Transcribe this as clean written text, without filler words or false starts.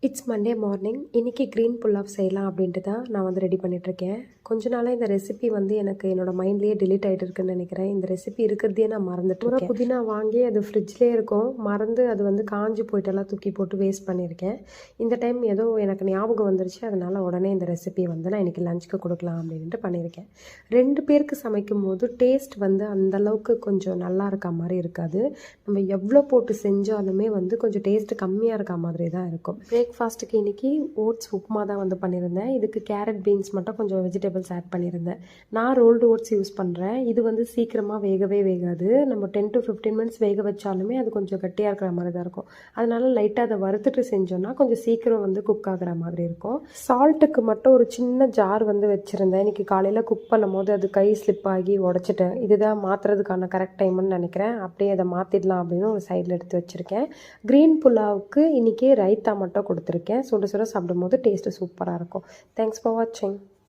It's Monday morning. இன்றைக்கி green pulao செய்யலாம் அப்படின்ட்டு தான் நான் வந்து ரெடி பண்ணிகிட்ருக்கேன். கொஞ்ச நாளாக இந்த ரெசிபி வந்து எனக்கு என்னோடய மைண்ட்லேயே டிலீட் ஆகிட்டு இருக்குன்னு நினைக்கிறேன். இந்த ரெசிபி இருக்கிறதையே நான் மறந்துட்டுருக்கேன். புதினா வாங்கி அது ஃப்ரிட்ஜ்லேயே இருக்கும், மறந்து அது வந்து காஞ்சி போயிட்டெல்லாம் தூக்கி போட்டு வேஸ்ட் பண்ணியிருக்கேன். இந்த டைம் ஏதோ எனக்கு ஞாபகம் வந்துருச்சு, அதனால் உடனே இந்த ரெசிபி வந்து நான் இன்றைக்கி லஞ்சுக்கு கொடுக்கலாம் அப்படின்ட்டு பண்ணியிருக்கேன். 2 பேருக்கு சமைக்கும் போது டேஸ்ட் வந்து அந்தளவுக்கு கொஞ்சம் நல்லா இருக்க மாதிரி இருக்காது. நம்ம எவ்வளோ போட்டு செஞ்சாலுமே வந்து கொஞ்சம் டேஸ்ட்டு கம்மியாக இருக்க மாதிரி தான் இருக்கும். பிரேக்ஃபாஸ்ட்டுக்கு இன்றைக்கி ஓட்ஸ் உப்புமா தான் வந்து பண்ணியிருந்தேன். இதுக்கு கேரட் பீன்ஸ் மட்டும் கொஞ்சம் வெஜிடபிள்ஸ் ஆட் பண்ணியிருந்தேன். நான் ரோல்டு ஓட்ஸ் யூஸ் பண்ணுறேன். இது வந்து சீக்கிரமாக வேகவே வேகாது. நம்ம 10 to 15 மினிட்ஸ் வேக வச்சாலுமே அது கொஞ்சம் கட்டியாக இருக்கிற மாதிரி தான் இருக்கும். அதனால லைட்டாக அதை வறுத்துட்டு செஞ்சோன்னா கொஞ்சம் சீக்கிரம் வந்து குக் ஆகிற மாதிரி இருக்கும். சால்ட்டுக்கு மட்டும் ஒரு சின்ன ஜார் வந்து வச்சுருந்தேன். இன்றைக்கி காலையில் குக் பண்ணும் போது அது கை ஸ்லிப் ஆகி உடச்சிட்டேன். இதுதான் மாற்றுறதுக்கான கரெக்ட் டைம்னு நினைக்கிறேன். அப்படியே அதை மாற்றிடலாம் அப்படின்னு ஒரு சைடில் எடுத்து வச்சுருக்கேன். க்ரீன் புலாவுக்கு இன்றைக்கி ரைத்தா மட்டும் கொடுத்துருக்கேன். சுட சுட சாப்பிடும்போது டேஸ்ட்டு சூப்பராக இருக்கும். தேங்க்ஸ் ஃபார் வாட்சிங்.